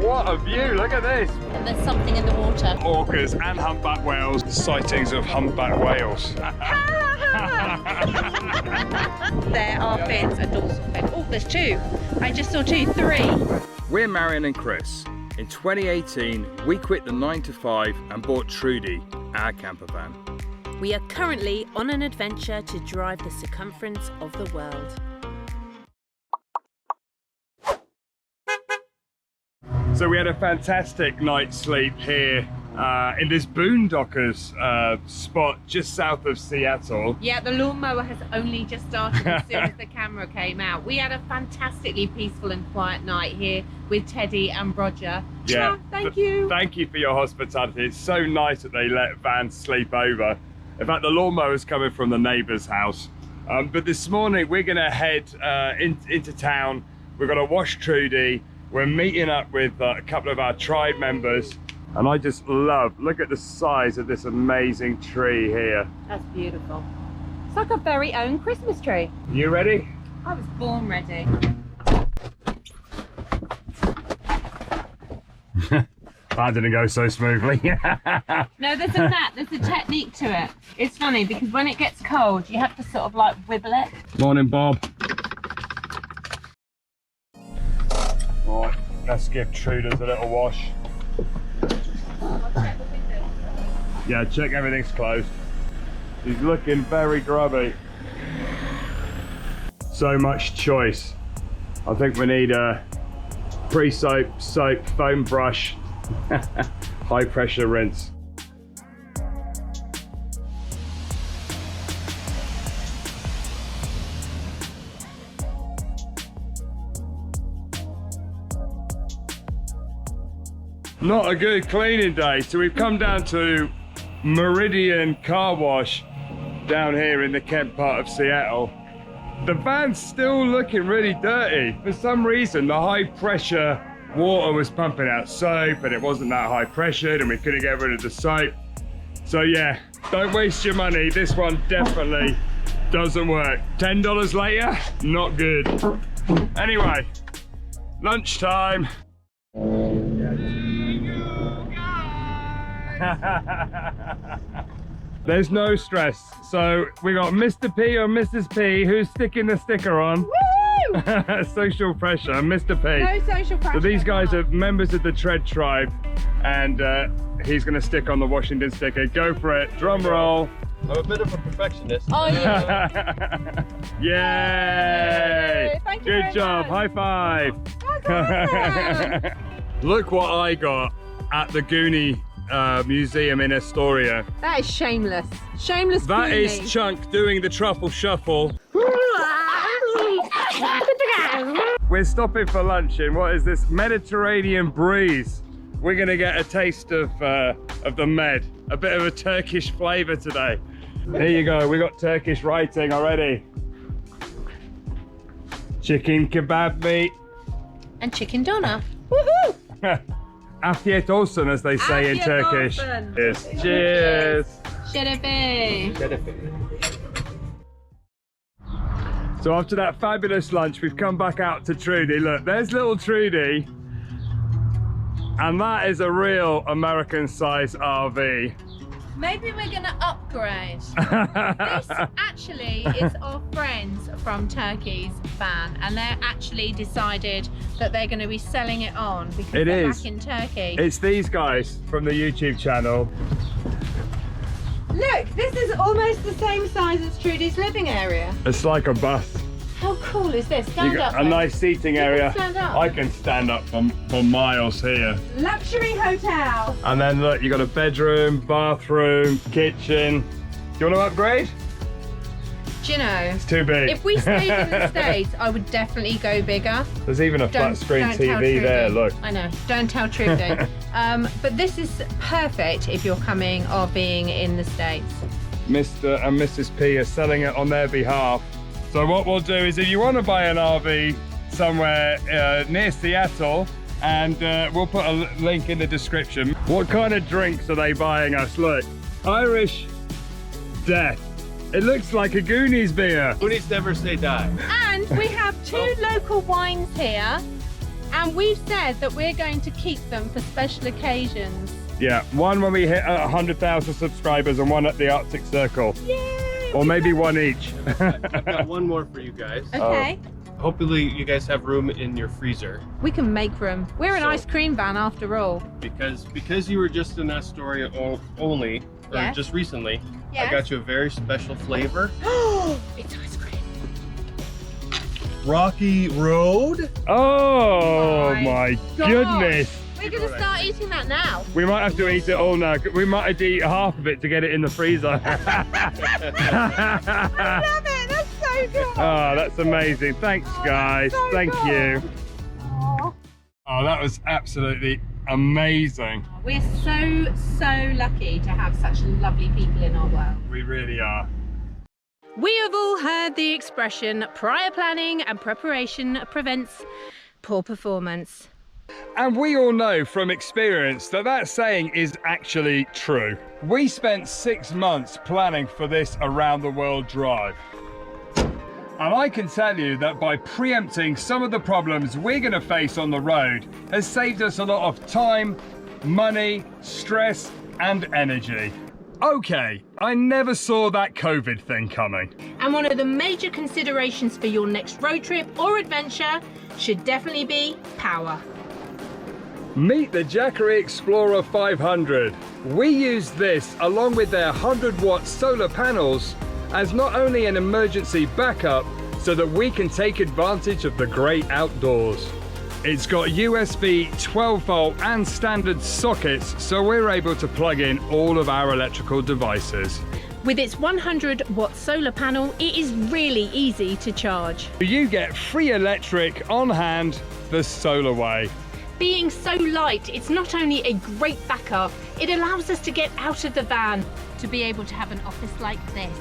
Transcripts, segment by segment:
What a view, look at this. And there's something in the water. Orcas and humpback whales, sightings of humpback whales. There are fins, a dorsal fin. Oh, there's two. I just saw two, three. We're Marion and Chris. In 2018, we quit the 9 to 5 and bought Trudy, our camper van. We are currently on an adventure to drive the circumference of the world. So we had a fantastic night's sleep here in this boondockers spot just south of Seattle. Yeah, the lawnmower has only just started as soon as the camera came out. We had a fantastically peaceful and quiet night here with Teddy and Roger. Yeah, thank you. Thank you for your hospitality. It's so nice that they let vans sleep over. In fact, the lawnmower's coming from the neighbour's house. But this morning we're going to head into town. We're going to wash Trudy. We're meeting up with a couple of our tribe members. And I just look at the size of this amazing tree here. That's beautiful. It's like our very own Christmas tree. You ready? I was born ready. That didn't go so smoothly. No, there's a technique to it. It's funny because when it gets cold, you have to sort of like wibble it. Morning, Bob. Right, let's give Truders a little wash. Yeah, check everything's closed. He's looking very grubby. So much choice. I think we need a pre-soap, soap, foam brush, high pressure rinse. Not a good cleaning day, so we've come down to Meridian Car Wash down here in the Kent part of Seattle. The van's still looking really dirty. For some reason, the high pressure water was pumping out soap and it wasn't that high pressured and we couldn't get rid of the soap. So yeah, don't waste your money. This one definitely doesn't work. $10 later, not good. Anyway, lunchtime. There's no stress. So we got Mr. P or Mrs. P who's sticking the sticker on. Woo! Social pressure, Mr. P. No social pressure. So these guys are members of the Tread tribe and he's going to stick on the Washington sticker. Go for it. Drum roll. I'm a bit of a perfectionist. Oh yeah. Yay! Thank you Good very job. much. High five. That's awesome. Look what I got at the Goonie Museum in Astoria. That is shameless. Shameless. That Goonie. is Chunk doing the truffle shuffle. We're stopping for lunch in what is this Mediterranean breeze. We're gonna get a taste of the Med, a bit of a Turkish flavour today. Here you go, we got Turkish writing already. Chicken kebab meat. And chicken doner. Woohoo! Afiyet olsun, as they say in Afiyet Turkish. olsun. Yes. Cheers. Şerefe. So after that fabulous lunch, we've come back out to Trudy. Look, there's little Trudy. And that is a real American-sized RV. Maybe we're gonna upgrade. This actually is our friends from Turkey's van, and they're actually decided that they're going to be selling it on because they're back in Turkey. It's these guys from the YouTube channel. Look, this is almost the same size as Trudy's living area. It's like a bus. How cool is this? You Stand got up. a then. nice seating You can area. stand up. I can stand up for miles here. Luxury hotel. And then look, you got a bedroom, bathroom, kitchen. Do you want to upgrade? Do you know? It's too big. If we stayed in the States, I would definitely go bigger. There's even a flat screen don't tell TV there, Trudy. look. I know, don't tell Trudy. But this is perfect if you're coming or being in the States. Mr. and Mrs. P are selling it on their behalf. So what we'll do is if you want to buy an RV somewhere near Seattle, and we'll put a link in the description. What kind of drinks are they buying us? Look, Irish Death. It looks like a Goonies beer. Goonies never say die. And we have two local wines here. And we've said that we're going to keep them for special occasions. Yeah, one when we hit 100,000 subscribers and one at the Arctic Circle. Yay! Or maybe one each. I've got one more for you guys. Okay. Hopefully you guys have room in your freezer. We can make room. We're an So- ice cream van after all. Because you were just in Astoria only, or Yes. just recently, Yes. I got you a very special flavor. It's ice cream. Rocky Road. Oh My my gosh. goodness. We're going to start eating that now. We might have to eat it all now. We might have to eat half of it to get it in the freezer. Love it. That's so good. Oh, that's amazing. Thanks, guys. so Thank cool. you. Oh, that was absolutely amazing. We're so lucky to have such lovely people in our world. We really are. We have all heard the expression prior planning and preparation prevents poor performance. And we all know from experience that that saying is actually true. We spent 6 months planning for this around the world drive. And I can tell you that by preempting some of the problems we're going to face on the road has saved us a lot of time, money, stress, and energy. Okay, I never saw that COVID thing coming. And one of the major considerations for your next road trip or adventure should definitely be power. Meet the Jackery Explorer 500. We use this along with their 100-watt solar panels as not only an emergency backup so that we can take advantage of the great outdoors. It's got USB 12-volt and standard sockets, so we're able to plug in all of our electrical devices. With its 100-watt solar panel, it is really easy to charge. You get free electric on hand the solar way. Being so light, it's not only a great backup, it allows us to get out of the van. To be able to have an office like this.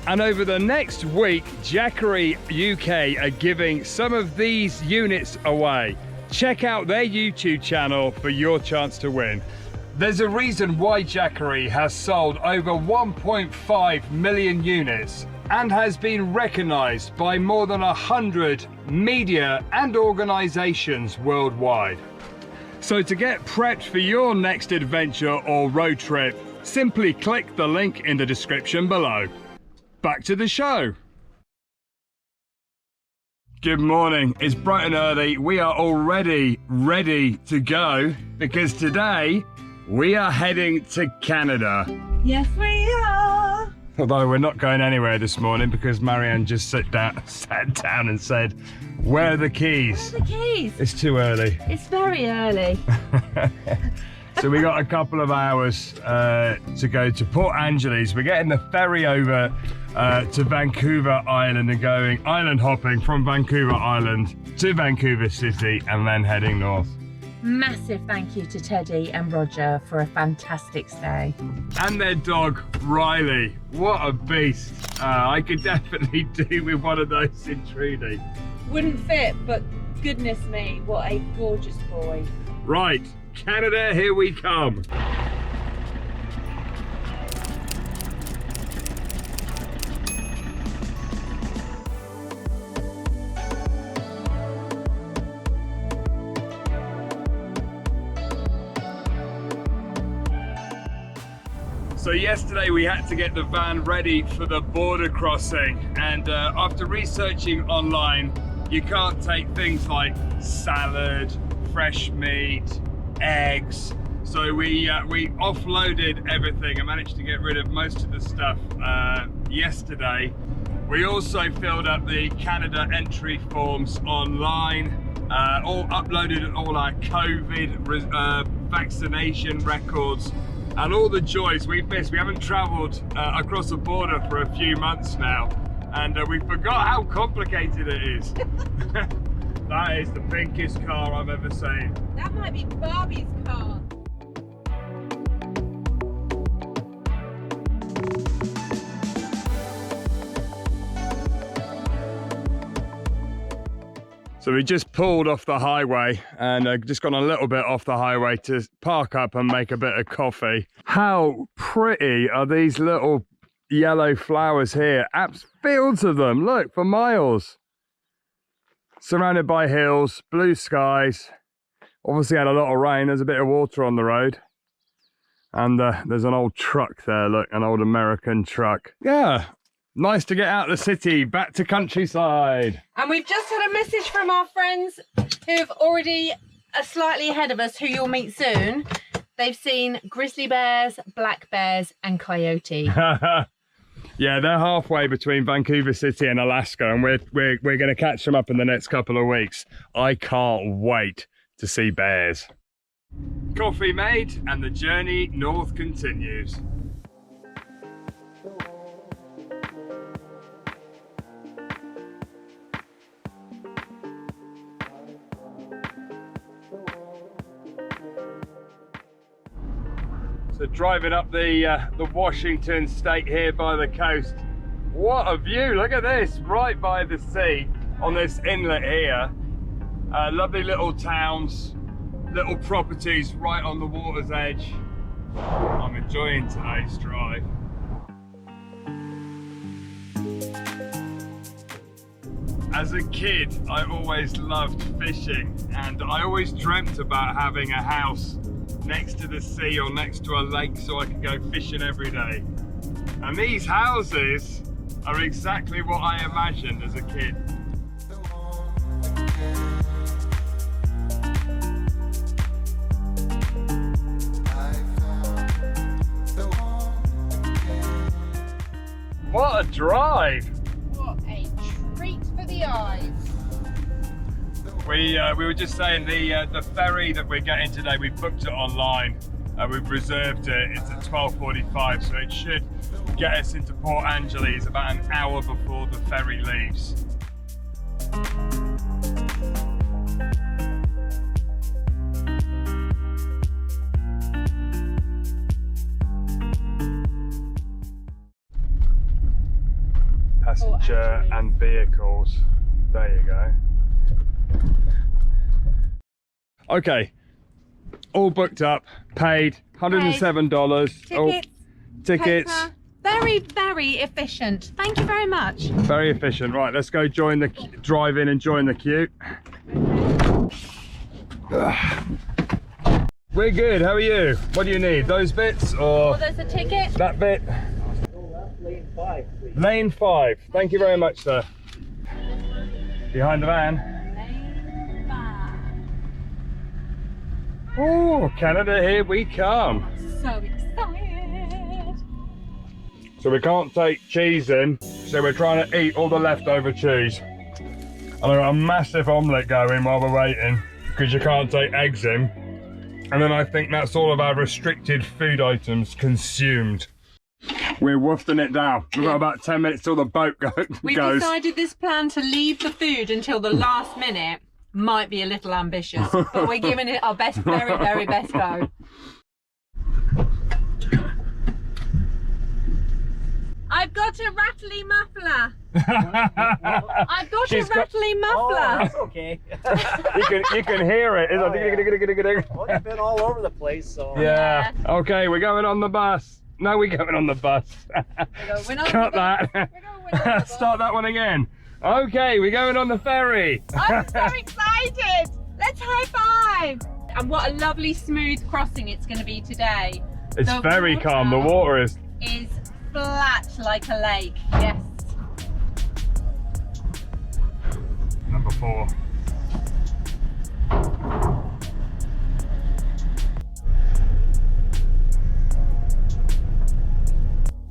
And over the next week, Jackery UK are giving some of these units away. Check out their YouTube channel for your chance to win. There's a reason why Jackery has sold over 1.5 million units and has been recognized by more than 100 media and organizations worldwide. So to get prepped for your next adventure or road trip, simply click the link in the description below. Back to the show. Good morning, it's bright and early. We are already ready to go because today we are heading to Canada. Yes, we are. Although we're not going anywhere this morning because Marianne just sat down and said, "Where are the keys?" The keys. It's too early. It's very early. So we got a couple of hours to go to Port Angeles. We're getting the ferry over to Vancouver Island and going island hopping from Vancouver Island to Vancouver City and then heading north. Massive thank you to Teddy and Roger for a fantastic stay. And their dog, Riley. What a beast. I could definitely do with one of those in Trudy. Wouldn't fit, but goodness me, what a gorgeous boy. Right, Canada, here we come. So yesterday we had to get the van ready for the border crossing, and after researching online, you can't take things like salad, fresh meat, eggs. So we offloaded everything and managed to get rid of most of the stuff yesterday. We also filled up the Canada entry forms online, all uploaded all our COVID vaccination records, and all the joys we've missed. We haven't travelled across the border for a few months now, and we forgot how complicated it is. That is the pinkest car I've ever seen. That might be Barbie's car. So we just pulled off the highway and just gone a little bit off the highway to park up and make a bit of coffee. How pretty are these little yellow flowers here? Fields of them, look, for miles. surrounded by hills, blue skies. Obviously had a lot of rain. There's a bit of water on the road. And there's an old truck there, look, an old American truck. Yeah, nice to get out of the city, back to countryside. And we've just had a message from our friends who've already slightly ahead of us, who you'll meet soon. They've seen grizzly bears, black bears, and coyote. Yeah, they're halfway between Vancouver City and Alaska, and we're going to catch them up in the next couple of weeks. I can't wait to see bears. Coffee made, and the journey north continues. So driving up the Washington state here by the coast. What a view, look at this, right by the sea on this inlet here. Lovely little towns, little properties right on the water's edge. I'm enjoying today's drive. As a kid, I always loved fishing, and I always dreamt about having a house next to the sea or next to a lake so I could go fishing every day. And these houses are exactly what I imagined as a kid. What a drive! What a treat for the eyes. We were just saying the ferry that we're getting today, we booked it online. We've reserved it. It's at 12:45, so it should get us into Port Angeles about an hour before the ferry leaves. Passenger and vehicles. There you go. Okay, all booked up, paid, $107. Tickets. Tickets. Paper. Very, very efficient. Thank you very much. Very efficient. Right, let's go join the drive in and join the queue. We're good. How are you? What do you need? Those bits or There's a ticket. that bit? Lane 5, please. Lane 5. Thank you very much, sir. Behind the van. Oh, Canada, here we come. So excited. So we can't take cheese in, so we're trying to eat all the leftover cheese. And I've got a massive omelette going while we're waiting, because you can't take eggs in. And then I think that's all of our restricted food items consumed. We're woofing it down. We've got about 10 minutes till the boat We goes. decided this plan to leave the food until the last minute might be a little ambitious, but we're giving it our best, very, very best go. I've got a rattly muffler. I've got a rattly muffler. Oh, that's okay. you can hear it. Oh, it's been all over the place, so. Yeah. Okay, we're going on the bus. No, we're going on the bus. We're not Cut that. Start that one again. Okay, we're going on the ferry. I'm so excited. Let's high five. And what a lovely smooth crossing it's going to be today. It's The very calm. The water is. Is flat like a lake. Yes. Number 4.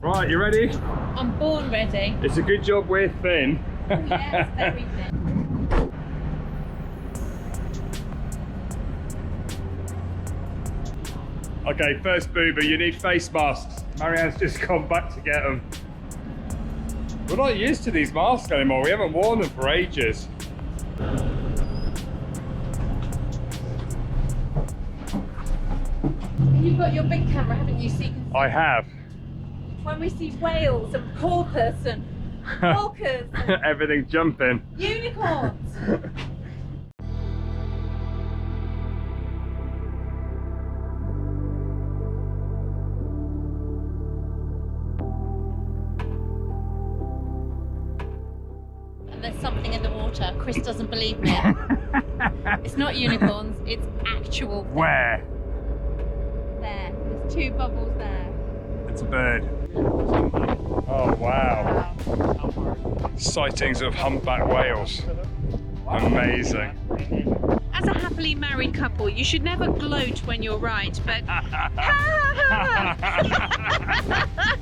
Right, you ready? I'm born ready. It's a good job we're thin. Yes, very thin. Okay, first boober, you need face masks. Marianne's just gone back to get them. We're not used to these masks anymore. We haven't worn them for ages. You've got your big camera, haven't you? So you can see I have. when we see whales and porpoise and orcas and Everything jumping. unicorns. And there's something in the water. water. Chris doesn't believe me. It's not unicorns, it's actual. Where? There, there's 2 bubbles there. It's a bird. Oh wow. Wow. Sightings of humpback whales. Amazing. As a happily married couple, you should never gloat when you're right, but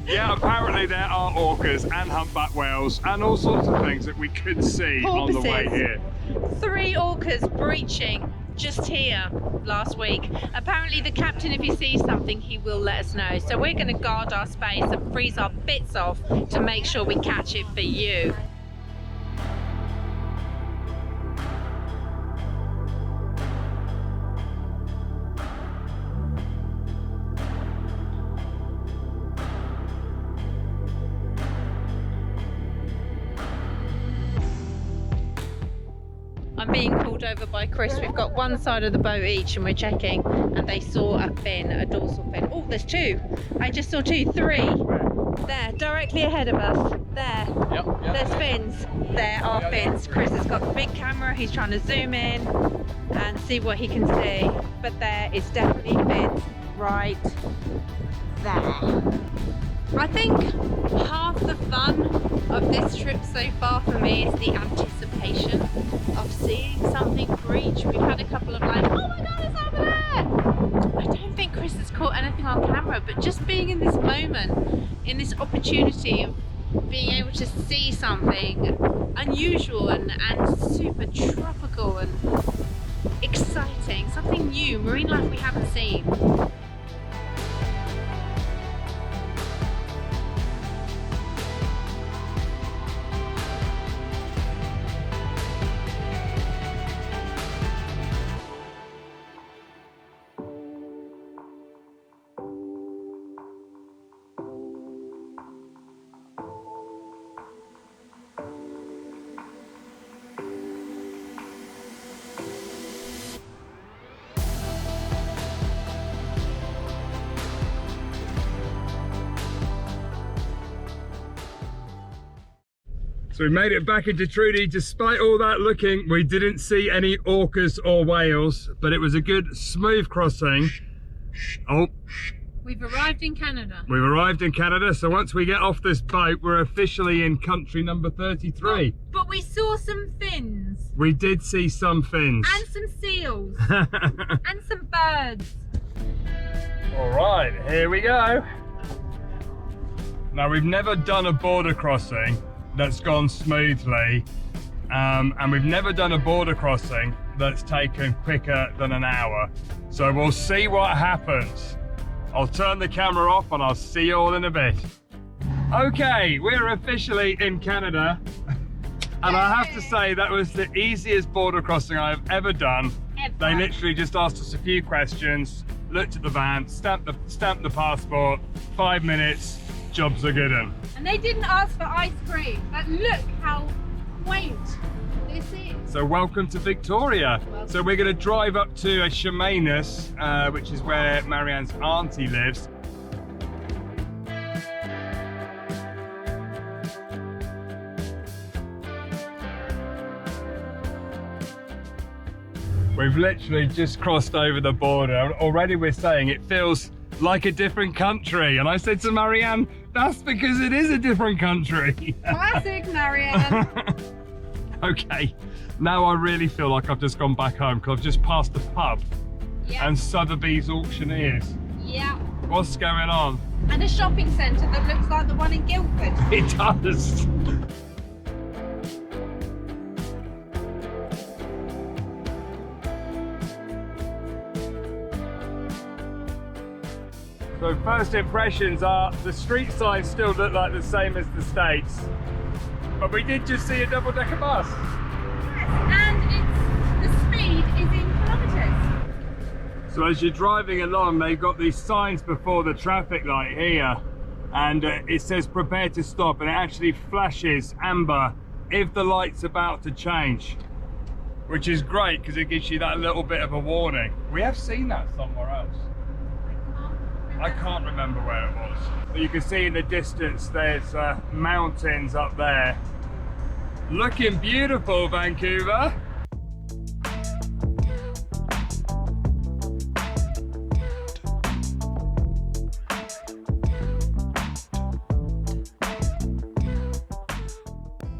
Yeah, apparently there are orcas and humpback whales and all sorts of things that we could see on the way Porpoises. here. 3 orcas breaching just here last week. Apparently the captain, if he sees something, he will let us know. So we're going to guard our space and freeze our bits off to make sure we catch it for you. I'm being called over by Chris. We've got one side of the boat each and we're checking, and they saw a fin, a dorsal fin. Oh, there's 2. I just saw 2, 3. There, directly ahead of us. There. Yep. There's fins. There are fins. Chris has got the big camera. He's trying to zoom in and see what he can see. But there is definitely fins right there. I think half the fun of this trip so far for me is the anticipation of seeing something breach. We've had a couple of like, oh my god, it's over there! I don't think Chris has caught anything on camera, but just being in this moment, in this opportunity of being able to see something unusual and super tropical and exciting, something new, marine life we haven't seen. So we made it back into Trudy. Despite all that looking, we didn't see any orcas or whales, but it was a good smooth crossing. Oh, We've arrived in Canada. we've arrived in Canada, so once we get off this boat, we're officially in country number 33. But we saw some fins We did see some fins. and some seals and some birds. All right, here we go. Now, we've never done a border crossing that's gone smoothly, and we've never done a border crossing that's taken quicker than an hour. So we'll see what happens. I'll turn the camera off and I'll see you all in a bit. Okay, we're officially in Canada. And I have to say that was the easiest border crossing I've ever done. They literally just asked us a few questions, looked at the van, stamped the passport, 5 minutes, jobs are good. And they didn't ask for ice cream, but look how quaint this is. So welcome to Victoria. So we're going to drive up to Chemainus, which is where Marianne's auntie lives. We've literally just crossed over the border, and already we're saying it feels like a different country. And I said to Marianne, that's because it is a different country. Classic Marianne. Okay, now I really feel like I've just gone back home because I've just passed the pub and Sotheby's auctioneers. Yeah. What's going on? And a shopping centre that looks like the one in Guildford. It does. So first impressions are the street signs still look like the same as the States, but we did just see a double-decker bus. And the speed is in kilometres. So as you're driving along, they've got these signs before the traffic light here, and it says prepare to stop, and it actually flashes amber if the light's about to change, which is great because it gives you that little bit of a warning. We have seen that somewhere else. I can't remember where it was. But you can see in the distance there's mountains up there. Looking beautiful, Vancouver.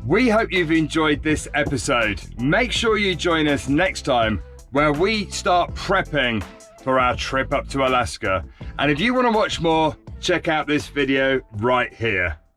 We hope you've enjoyed this episode. Make sure you join us next time where we start prepping for our trip up to Alaska. And if you want to watch more, check out this video right here.